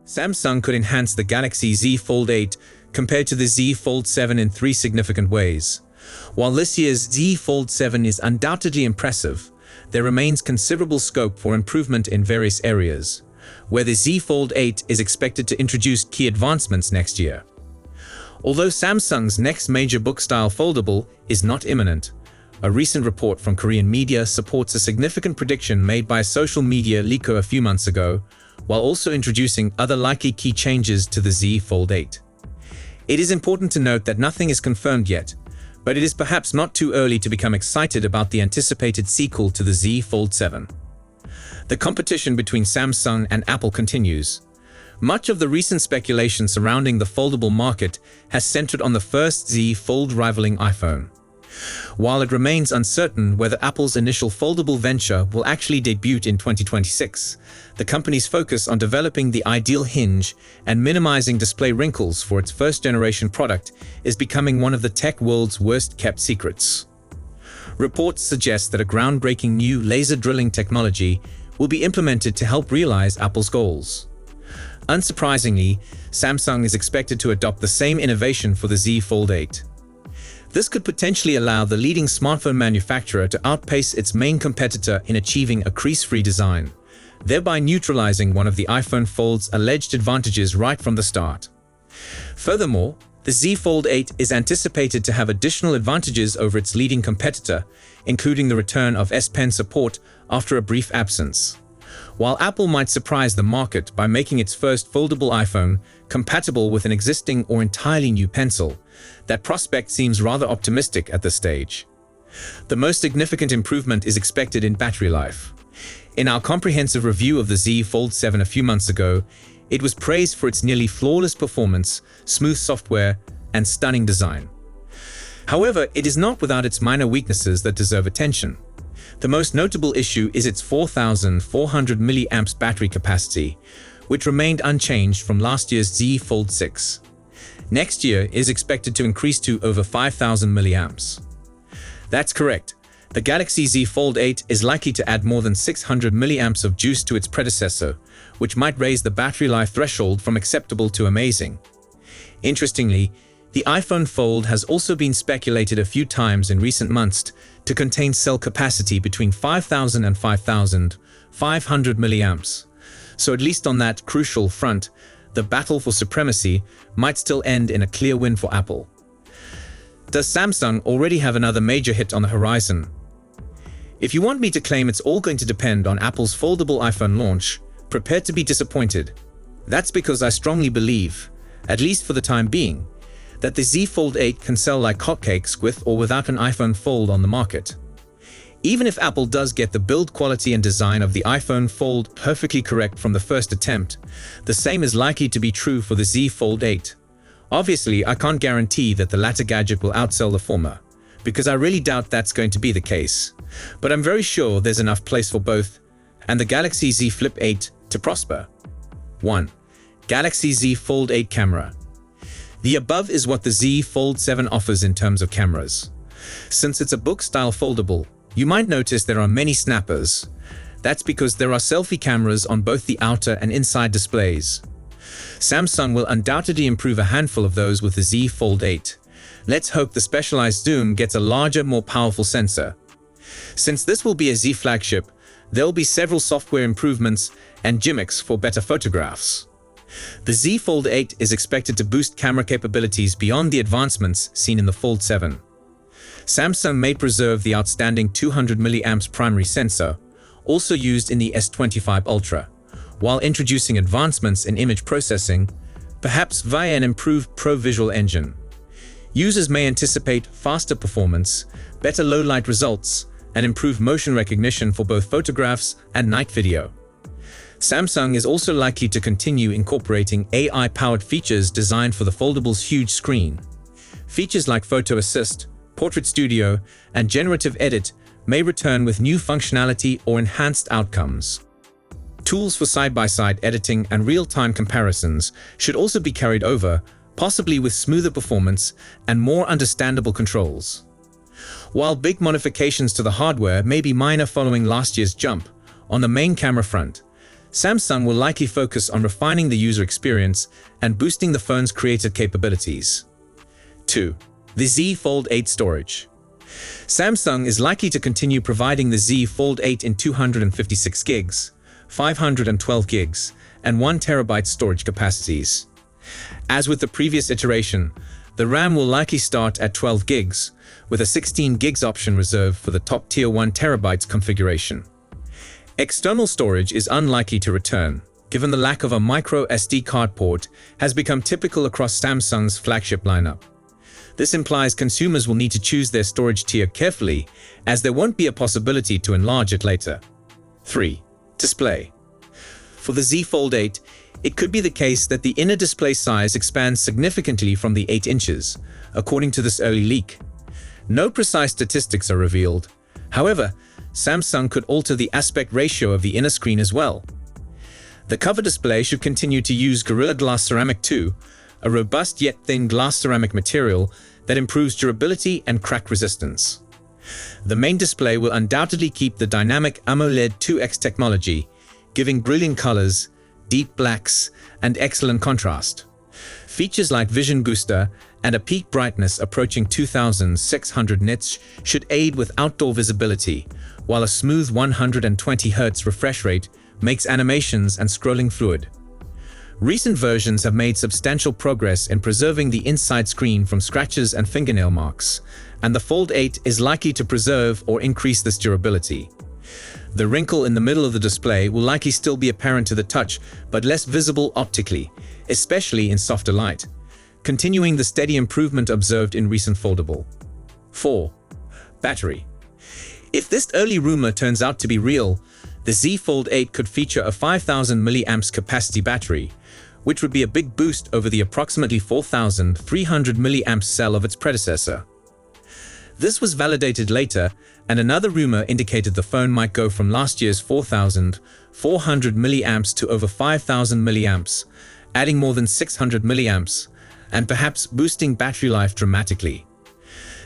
Samsung could enhance the Galaxy Z Fold 8 compared to the Z Fold 7 in three significant ways. While this year's Z Fold 7 is undoubtedly impressive, there remains considerable scope for improvement in various areas, where the Z Fold 8 is expected to introduce key advancements next year. Although Samsung's next major book-style foldable is not imminent, a recent report from Korean media supports a significant prediction made by a social media leaker a few months ago, while also introducing other likely key changes to the Z Fold 8. It is important to note that nothing is confirmed yet, but it is perhaps not too early to become excited about the anticipated sequel to the Z Fold 7. The competition between Samsung and Apple continues. Much of the recent speculation surrounding the foldable market has centered on the first Z Fold rivaling iPhone. While it remains uncertain whether Apple's initial foldable venture will actually debut in 2026, the company's focus on developing the ideal hinge and minimizing display wrinkles for its first-generation product is becoming one of the tech world's worst-kept secrets. Reports suggest that a groundbreaking new laser drilling technology will be implemented to help realize Apple's goals. Unsurprisingly, Samsung is expected to adopt the same innovation for the Z Fold 8. This could potentially allow the leading smartphone manufacturer to outpace its main competitor in achieving a crease-free design, thereby neutralizing one of the iPhone Fold's alleged advantages right from the start. Furthermore, the Z Fold 8 is anticipated to have additional advantages over its leading competitor, including the return of S Pen support after a brief absence. While Apple might surprise the market by making its first foldable iPhone compatible with an existing or entirely new pencil, that prospect seems rather optimistic at this stage. The most significant improvement is expected in battery life. In our comprehensive review of the Z Fold 7 a few months ago, it was praised for its nearly flawless performance, smooth software, and stunning design. However, it is not without its minor weaknesses that deserve attention. The most notable issue is its 4,400 mAh battery capacity, which remained unchanged from last year's Z Fold 6. Next year is expected to increase to over 5,000 mAh. That's correct. The Galaxy Z Fold 8 is likely to add more than 600 mAh of juice to its predecessor, which might raise the battery life threshold from acceptable to amazing. Interestingly, the iPhone Fold has also been speculated a few times in recent months to contain cell capacity between 5,000 and 5,500 mAh. So at least on that crucial front, the battle for supremacy might still end in a clear win for Apple. Does Samsung already have another major hit on the horizon? If you want me to claim it's all going to depend on Apple's foldable iPhone launch, prepare to be disappointed. That's because I strongly believe, at least for the time being, that the Z Fold 8 can sell like hotcakes with or without an iPhone Fold on the market. Even if Apple does get the build quality and design of the iPhone Fold perfectly correct from the first attempt, the same is likely to be true for the Z Fold 8. Obviously, I can't guarantee that the latter gadget will outsell the former, because I really doubt that's going to be the case. But I'm very sure there's enough place for both, and the Galaxy Z Flip 8 to prosper. 1. Galaxy Z Fold 8 camera. The above is what the Z Fold 7 offers in terms of cameras. Since it's a book-style foldable, you might notice there are many snappers. That's because there are selfie cameras on both the outer and inside displays. Samsung will undoubtedly improve a handful of those with the Z Fold 8. Let's hope the specialized zoom gets a larger, more powerful sensor. Since this will be a Z flagship, there'll be several software improvements and gimmicks for better photographs. The Z Fold 8 is expected to boost camera capabilities beyond the advancements seen in the Fold 7. Samsung may preserve the outstanding 200 mAh primary sensor, also used in the S25 Ultra, while introducing advancements in image processing, perhaps via an improved Pro Visual engine. Users may anticipate faster performance, better low-light results, and improved motion recognition for both photographs and night video. Samsung is also likely to continue incorporating AI-powered features designed for the foldable's huge screen. Features like Photo Assist, Portrait Studio, and Generative Edit may return with new functionality or enhanced outcomes. Tools for side-by-side editing and real-time comparisons should also be carried over, possibly with smoother performance and more understandable controls. While big modifications to the hardware may be minor following last year's jump, on the main camera front, Samsung will likely focus on refining the user experience and boosting the phone's creative capabilities. 2. The Z Fold 8 storage. Samsung is likely to continue providing the Z Fold 8 in 256 gigs, 512 gigs, and 1 terabyte storage capacities. As with the previous iteration, the RAM will likely start at 12 gigs, with a 16 gigs option reserved for the top tier 1 terabytes configuration. External storage is unlikely to return, given the lack of a micro SD card port has become typical across Samsung's flagship lineup. This implies consumers will need to choose their storage tier carefully, as there won't be a possibility to enlarge it later. 3. Display. For the Z Fold 8, it could be the case that the inner display size expands significantly from the 8 inches, according to this early leak. No precise statistics are revealed. However, Samsung could alter the aspect ratio of the inner screen as well. The cover display should continue to use Gorilla Glass Ceramic 2, a robust yet thin glass ceramic material that improves durability and crack resistance. The main display will undoubtedly keep the dynamic AMOLED 2X technology, giving brilliant colors, deep blacks, and excellent contrast. Features like Vision Booster and a peak brightness approaching 2600 nits should aid with outdoor visibility, while a smooth 120 Hz refresh rate makes animations and scrolling fluid. Recent versions have made substantial progress in preserving the inside screen from scratches and fingernail marks, and the Fold 8 is likely to preserve or increase this durability. The wrinkle in the middle of the display will likely still be apparent to the touch, but less visible optically, especially in softer light, continuing the steady improvement observed in recent foldable. 4. Battery. If this early rumor turns out to be real, the Z Fold 8 could feature a 5000 mAh capacity battery, which would be a big boost over the approximately 4300 mAh cell of its predecessor. This was validated later, and another rumor indicated the phone might go from last year's 4400 mAh to over 5000 mAh, adding more than 600 mAh, and perhaps boosting battery life dramatically.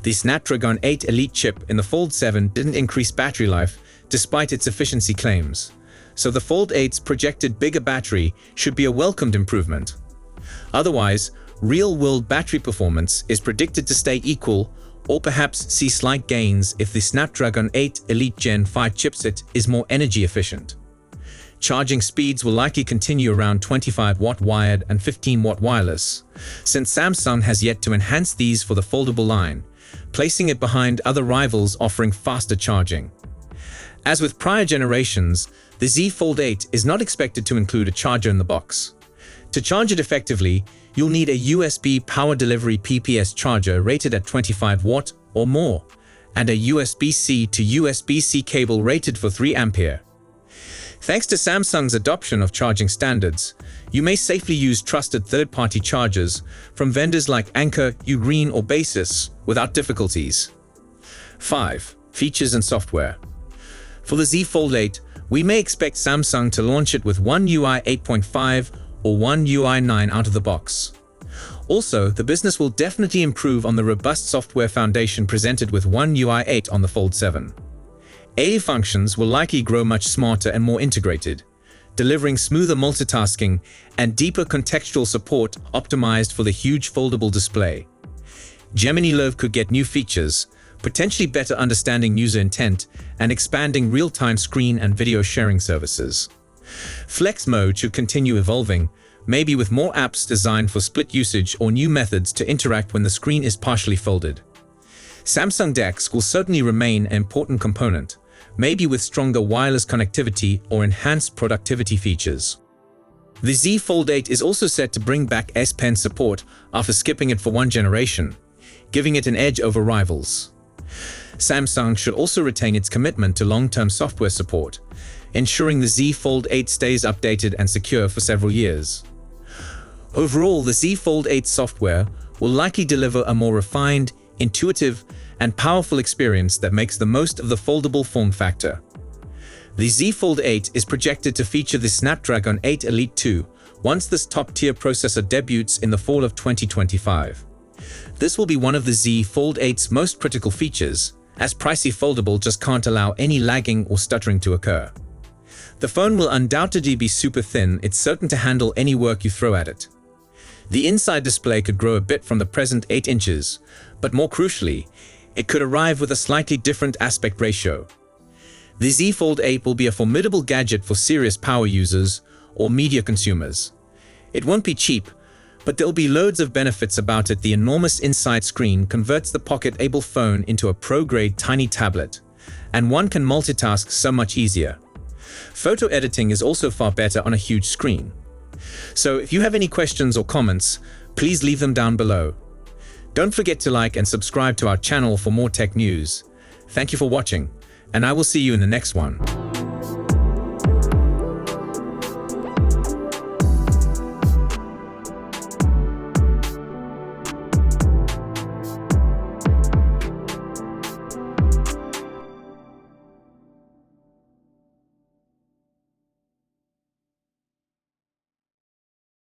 The Snapdragon 8 Elite chip in the Fold 7 didn't increase battery life despite its efficiency claims, so the Fold 8's projected bigger battery should be a welcomed improvement. Otherwise, real-world battery performance is predicted to stay equal or perhaps see slight gains if the Snapdragon 8 Elite Gen 5 chipset is more energy efficient. Charging speeds will likely continue around 25-watt wired and 15-watt wireless, since Samsung has yet to enhance these for the foldable line, placing it behind other rivals offering faster charging. As with prior generations, the Z Fold 8 is not expected to include a charger in the box. To charge it effectively, you'll need a USB power delivery PPS charger rated at 25 watt or more, and a USB-C to USB-C cable rated for 3 ampere. Thanks to Samsung's adoption of charging standards, you may safely use trusted third-party chargers from vendors like Anker, Ugreen, or Basis without difficulties. 5. Features and software. For the Z Fold 8, we may expect Samsung to launch it with One UI 8.5 or One UI 9 out of the box. Also, the business will definitely improve on the robust software foundation presented with One UI 8 on the Fold 7. AI functions will likely grow much smarter and more integrated, delivering smoother multitasking and deeper contextual support optimized for the huge foldable display. Gemini Love could get new features, potentially better understanding user intent and expanding real-time screen and video sharing services. Flex mode should continue evolving, maybe with more apps designed for split usage or new methods to interact when the screen is partially folded. Samsung DeX will certainly remain an important component, maybe with stronger wireless connectivity or enhanced productivity features. The Z Fold 8 is also set to bring back S Pen support after skipping it for one generation, giving it an edge over rivals. Samsung should also retain its commitment to long-term software support, ensuring the Z Fold 8 stays updated and secure for several years. Overall, the Z Fold 8 software will likely deliver a more refined, intuitive, and powerful experience that makes the most of the foldable form factor. The Z Fold 8 is projected to feature the Snapdragon 8 Elite 2 once this top-tier processor debuts in the fall of 2025. This will be one of the Z Fold 8's most critical features, as pricey foldable just can't allow any lagging or stuttering to occur. The phone will undoubtedly be super thin. It's certain to handle any work you throw at it. The inside display could grow a bit from the present 8 inches, but more crucially, it could arrive with a slightly different aspect ratio. The Z Fold 8 will be a formidable gadget for serious power users or media consumers. It won't be cheap, but there'll be loads of benefits about it. The enormous inside screen converts the pocket-able phone into a pro-grade tiny tablet, and one can multitask so much easier. Photo editing is also far better on a huge screen. So if you have any questions or comments, please leave them down below. Don't forget to like and subscribe to our channel for more tech news. Thank you for watching, and I will see you in the next one.